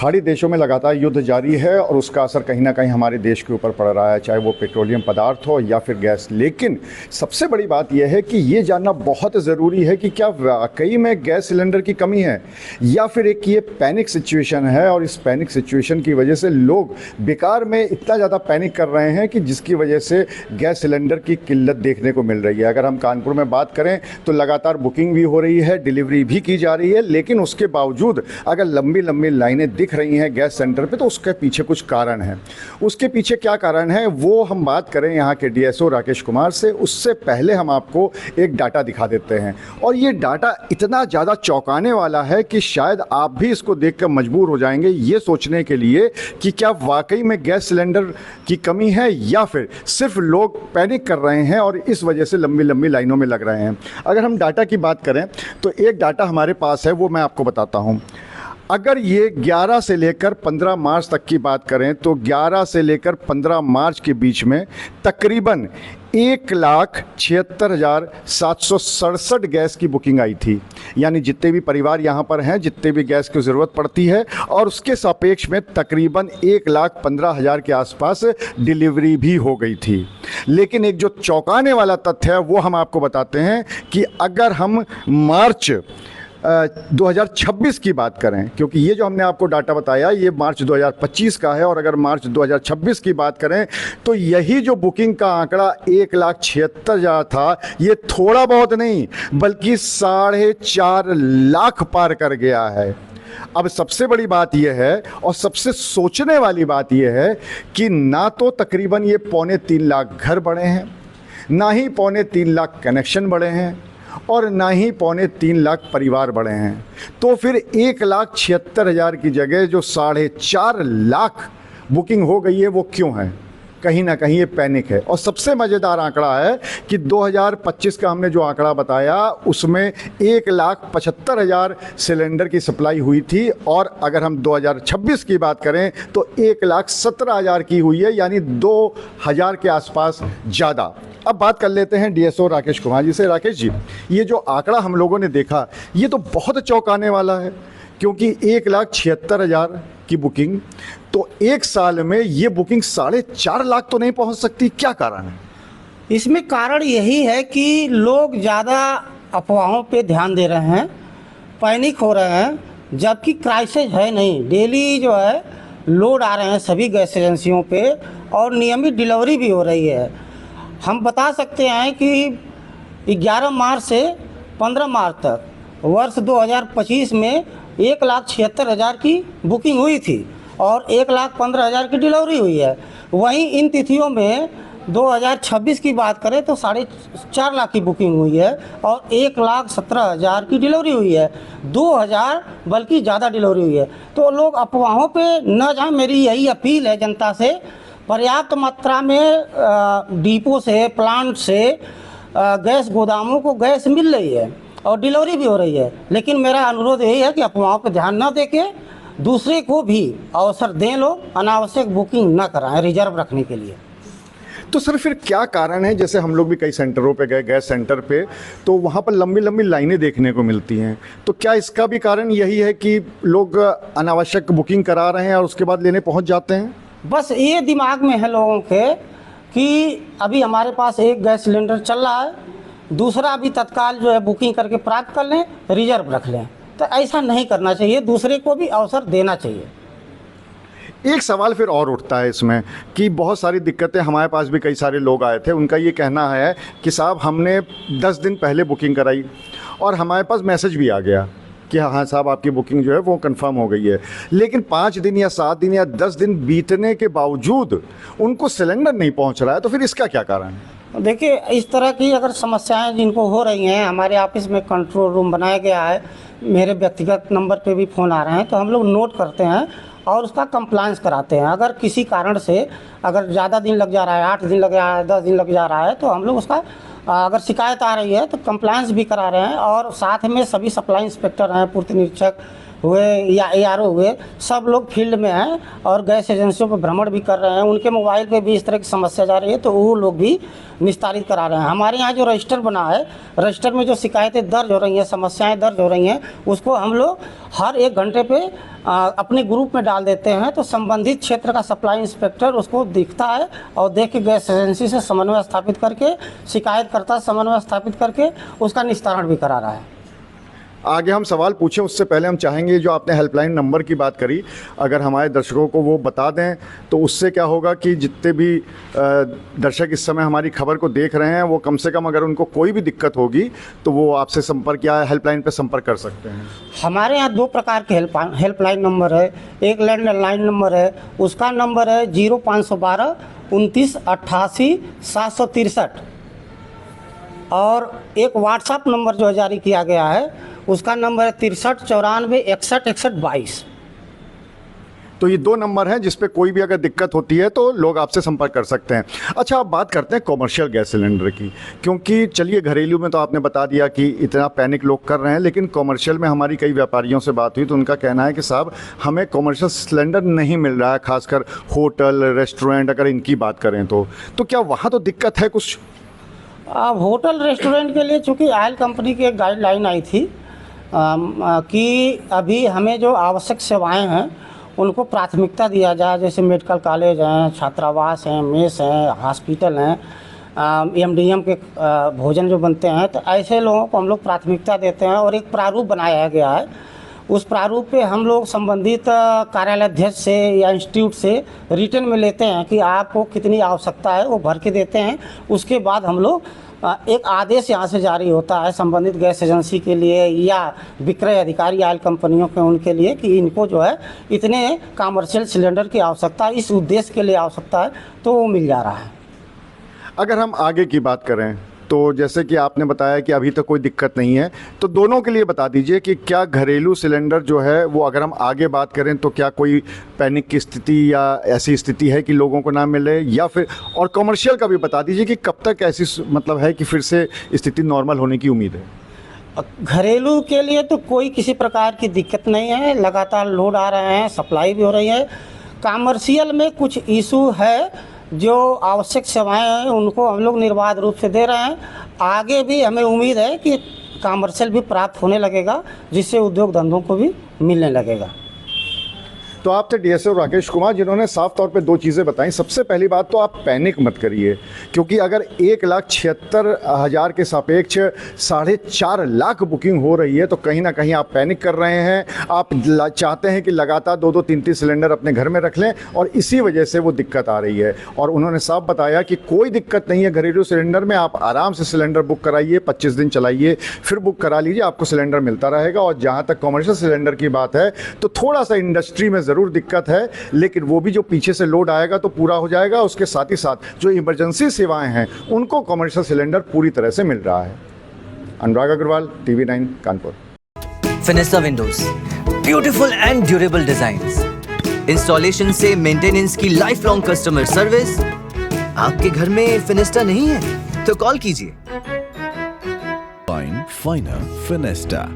खाड़ी देशों में लगातार युद्ध जारी है और उसका असर कहीं ना कहीं हमारे देश के ऊपर पड़ रहा है, चाहे वो पेट्रोलियम पदार्थ हो या फिर गैस। लेकिन सबसे बड़ी बात यह है कि ये जानना बहुत ज़रूरी है कि क्या वाकई में गैस सिलेंडर की कमी है या फिर एक ये पैनिक सिचुएशन है, और इस पैनिक सिचुएशन की वजह से लोग बेकार में इतना ज़्यादा पैनिक कर रहे हैं कि जिसकी वजह से गैस सिलेंडर की किल्लत देखने को मिल रही है। अगर हम कानपुर में बात करें तो लगातार बुकिंग भी हो रही है, डिलीवरी भी की जा रही है, लेकिन उसके बावजूद अगर लंबी लंबी लाइनें दिख रही हैं गैस सेंटर पे तो उसके पीछे कुछ कारण है। उसके पीछे क्या कारण है वो हम बात करें यहाँ के डीएसओ राकेश कुमार से, उससे पहले हम आपको एक डाटा दिखा देते हैं। और ये डाटा इतना ज़्यादा चौंकाने वाला है कि शायद आप भी इसको देखकर मजबूर हो जाएंगे ये सोचने के लिए कि क्या वाकई में गैस सिलेंडर की कमी है या फिर सिर्फ लोग पैनिक कर रहे हैं और इस वजह से लंबी लंबी लाइनों में लग रहे हैं। अगर हम डाटा की बात करें तो एक डाटा हमारे पास है, वो मैं आपको बताता हूं। अगर ये 11 से लेकर 15 मार्च तक की बात करें तो 11 से लेकर 15 मार्च के बीच में तकरीबन 1,76,767 गैस की बुकिंग आई थी। यानी जितने भी परिवार यहाँ पर हैं, जितने भी गैस की ज़रूरत पड़ती है, और उसके सापेक्ष में तकरीबन 1,15,000 के आसपास डिलीवरी भी हो गई थी। लेकिन एक जो चौंकाने वाला तथ्य है वो हम आपको बताते हैं कि अगर हम मार्च 2026 की बात करें, क्योंकि ये जो हमने आपको डाटा बताया ये मार्च 2025 का है, और अगर मार्च 2026 की बात करें तो यही जो बुकिंग का आंकड़ा 1,76,000 था, ये थोड़ा बहुत नहीं बल्कि 4.5 लाख पार कर गया है। अब सबसे बड़ी बात यह है और सबसे सोचने वाली बात यह है कि ना तो तकरीबन ये 2.25 लाख घर बढ़े हैं, ना ही 2.25 लाख कनेक्शन बढ़े हैं, और ना ही 2.25 लाख परिवार बढ़े हैं। तो फिर 1,76,000 की जगह जो 4.5 लाख बुकिंग हो गई है वो क्यों है? कहीं ना कहीं ये पैनिक है। और सबसे मज़ेदार आंकड़ा है कि 2025 का हमने जो आंकड़ा बताया उसमें 1,75,000 सिलेंडर की सप्लाई हुई थी, और अगर हम 2026 की बात करें तो 1,17,000 की हुई है, यानी 2,000 के आसपास ज़्यादा। अब बात कर लेते हैं डीएसओ राकेश कुमार जी से। राकेश जी, ये जो आंकड़ा हम लोगों ने देखा ये तो बहुत चौंकाने वाला है, क्योंकि 1,76,000 की बुकिंग, तो एक साल में ये बुकिंग 4.5 लाख तो नहीं पहुंच सकती। क्या कारण है इसमें? कारण यही है कि लोग ज़्यादा अफवाहों पे ध्यान दे रहे हैं, पैनिक हो रहे हैं, जबकि क्राइसिस है नहीं। डेली जो है लोड आ रहे हैं सभी गैस एजेंसियों पे और नियमित डिलीवरी भी हो रही है। हम बता सकते हैं कि 11 मार्च से 15 मार्च तक वर्ष 2025 में 1,76,000 की बुकिंग हुई थी और 1,15,000 की डिलीवरी हुई है। वहीं इन तिथियों में 2026 की बात करें तो 4.5 लाख की बुकिंग हुई है और 1,17,000 की डिलीवरी हुई है। 2,000 बल्कि ज़्यादा डिलीवरी हुई है। तो लोग अफवाहों पे न जाएं, मेरी यही अपील है जनता से। पर्याप्त मात्रा में डिपो से, प्लांट से, गैस गोदामों को गैस मिल रही है और डिलीवरी भी हो रही है। लेकिन मेरा अनुरोध यही है कि अफवाहों पर ध्यान न देके दूसरे को भी अवसर दें, लोग अनावश्यक बुकिंग न कराएं रिजर्व रखने के लिए। तो सर फिर क्या कारण है? जैसे हम लोग भी कई सेंटरों पे गए, गैस सेंटर पे, तो वहाँ पर लंबी लंबी लाइनें देखने को मिलती हैं। तो क्या इसका भी कारण यही है कि लोग अनावश्यक बुकिंग करा रहे हैं और उसके बाद लेने पहुँच जाते हैं? बस ये दिमाग में है लोगों के कि अभी हमारे पास एक गैस सिलेंडर चल रहा है, दूसरा भी तत्काल जो है बुकिंग करके प्राप्त कर लें, रिजर्व रख लें। तो ऐसा नहीं करना चाहिए, दूसरे को भी अवसर देना चाहिए। एक सवाल फिर और उठता है इसमें कि बहुत सारी दिक्कतें, हमारे पास भी कई सारे लोग आए थे, उनका ये कहना है कि साहब हमने 10 दिन पहले बुकिंग कराई और हमारे पास मैसेज भी आ गया कि हाँ साहब आपकी बुकिंग जो है वो कंफर्म हो गई है, लेकिन 5 दिन या 7 दिन या 10 दिन बीतने के बावजूद उनको सिलेंडर नहीं पहुंच रहा है। तो फिर इसका क्या कारण है? देखिए, इस तरह की अगर समस्याएं जिनको हो रही हैं, हमारे ऑफिस में कंट्रोल रूम बनाया गया है, मेरे व्यक्तिगत नंबर पे भी फ़ोन आ रहे हैं, तो हम लोग नोट करते हैं और उसका कंप्लायंस कराते हैं। अगर किसी कारण से अगर ज़्यादा दिन लग जा रहा है, 8 दिन लग जा रहा है, 10 दिन लग जा रहा है, तो हम लोग उसका अगर शिकायत आ रही है तो कंप्लायंस भी करा रहे हैं। और साथ में सभी सप्लाई इंस्पेक्टर हैं, पूर्ति निरीक्षक, हुए या ARO हुए, सब लोग फील्ड में हैं और गैस एजेंसियों पर भ्रमण भी कर रहे हैं। उनके मोबाइल पे भी इस तरह की समस्या जा रही है तो वो लोग भी निस्तारित करा रहे हैं। हमारे यहाँ जो रजिस्टर बना है, रजिस्टर में जो शिकायतें दर्ज हो रही हैं, समस्याएं दर्ज हो रही हैं, उसको हम लोग हर 1 घंटे पे अपने ग्रुप में डाल देते हैं। तो संबंधित क्षेत्र का सप्लाई इंस्पेक्टर उसको दिखता है और देख के गैस एजेंसी से समन्वय स्थापित करके, शिकायतकर्ता समन्वय स्थापित करके उसका निस्तारण भी करा रहा है। आगे हम सवाल पूछें उससे पहले हम चाहेंगे जो आपने हेल्पलाइन नंबर की बात करी, अगर हमारे दर्शकों को वो बता दें तो उससे क्या होगा कि जितने भी दर्शक इस समय हमारी खबर को देख रहे हैं वो कम से कम अगर उनको कोई भी दिक्कत होगी तो वो आपसे संपर्क या हेल्पलाइन पर संपर्क कर सकते हैं। हमारे यहाँ 2 प्रकार के हेल्पलाइन नंबर है। एक लैंडलाइन नंबर है, उसका नंबर है 0512 29 88 763, और एक व्हाट्सएप नंबर जो जारी किया गया है उसका नंबर है 63 94 61 61 22। तो ये 2 नंबर हैं जिस पे कोई भी अगर दिक्कत होती है तो लोग आपसे संपर्क कर सकते हैं। अच्छा, आप बात करते हैं कॉमर्शियल गैस सिलेंडर की, क्योंकि चलिए घरेलू में तो आपने बता दिया कि इतना पैनिक लोग कर रहे हैं, लेकिन कॉमर्शियल में हमारी कई व्यापारियों से बात हुई तो उनका कहना है कि साहब हमें कॉमर्शियल सिलेंडर नहीं मिल रहा है, खासकर होटल रेस्टोरेंट अगर इनकी बात करें तो क्या वहाँ तो दिक्कत है कुछ? अब होटल रेस्टोरेंट के लिए चूँकि ऑयल कंपनी की एक गाइडलाइन आई थी कि अभी हमें जो आवश्यक सेवाएं हैं उनको प्राथमिकता दिया जाए, जैसे मेडिकल कॉलेज हैं, छात्रावास हैं, मेस हैं, हॉस्पिटल हैं, MDM के भोजन जो बनते हैं, तो ऐसे लोगों को हम लोग प्राथमिकता देते हैं। और एक प्रारूप बनाया गया है, उस प्रारूप पे हम लोग संबंधित कार्यालय अध्यक्ष से या इंस्टीट्यूट से रिटर्न में लेते हैं कि आपको कितनी आवश्यकता है, वो भर के देते हैं। उसके बाद हम लोग एक आदेश यहाँ से जारी होता है संबंधित गैस एजेंसी के लिए या विक्रय अधिकारी ऑयल कंपनियों के उनके लिए कि इनको जो है इतने कमर्शियल सिलेंडर की आवश्यकता है, इस उद्देश्य के लिए आवश्यकता है, तो वो मिल जा रहा है। अगर हम आगे की बात करें तो जैसे कि आपने बताया कि अभी तक कोई दिक्कत नहीं है, तो दोनों के लिए बता दीजिए कि क्या घरेलू सिलेंडर जो है वो अगर हम आगे बात करें तो क्या कोई पैनिक की स्थिति या ऐसी स्थिति है कि लोगों को ना मिले, या फिर और कमर्शियल का भी बता दीजिए कि कब तक ऐसी मतलब है कि फिर से स्थिति नॉर्मल होने की उम्मीद है? घरेलू के लिए तो कोई किसी प्रकार की दिक्कत नहीं है, लगातार लोड आ रहे हैं, सप्लाई भी हो रही है। कमर्शियल में कुछ इशू है, जो आवश्यक सेवाएं हैं उनको हम लोग निर्बाध रूप से दे रहे हैं। आगे भी हमें उम्मीद है कि कमर्शियल भी प्राप्त होने लगेगा, जिससे उद्योग धंधों को भी मिलने लगेगा। तो आप थे DSO राकेश कुमार, जिन्होंने साफ तौर पे 2 चीज़ें बताई। सबसे पहली बात तो आप पैनिक मत करिए, क्योंकि अगर 1,76,000 के सापेक्ष 4.5 लाख बुकिंग हो रही है तो कहीं ना कहीं आप पैनिक कर रहे हैं। आप चाहते हैं कि लगातार 2-2 3-3 सिलेंडर अपने घर में रख लें और इसी वजह से वो दिक्कत आ रही है। और उन्होंने साफ बताया कि कोई दिक्कत नहीं है घरेलू सिलेंडर में, आप आराम से सिलेंडर बुक कराइए, 25 दिन चलाइए, फिर बुक करा लीजिए, आपको सिलेंडर मिलता रहेगा। और जहाँ तक कॉमर्शियल सिलेंडर की बात है तो थोड़ा सा इंडस्ट्री में ज़रूर दिक्कत है, लेकिन वो भी जो पीछे से लोड आएगा तो पूरा हो जाएगा। उसके साथ ही साथ जो इमरजेंसी सेवाएं हैं उनको कमर्शियल सिलेंडर पूरी तरह से मिल रहा है। Anurag Agrawal, TV9 Kanpur. Fenesta windows, beautiful and durable designs, installation से मेंटेनेंस की लाइफ लॉन्ग कस्टमर सर्विस। आपके घर में फिनिस्टा नहीं है तो कॉल कीजिए। फाइनर फिनिस्टा।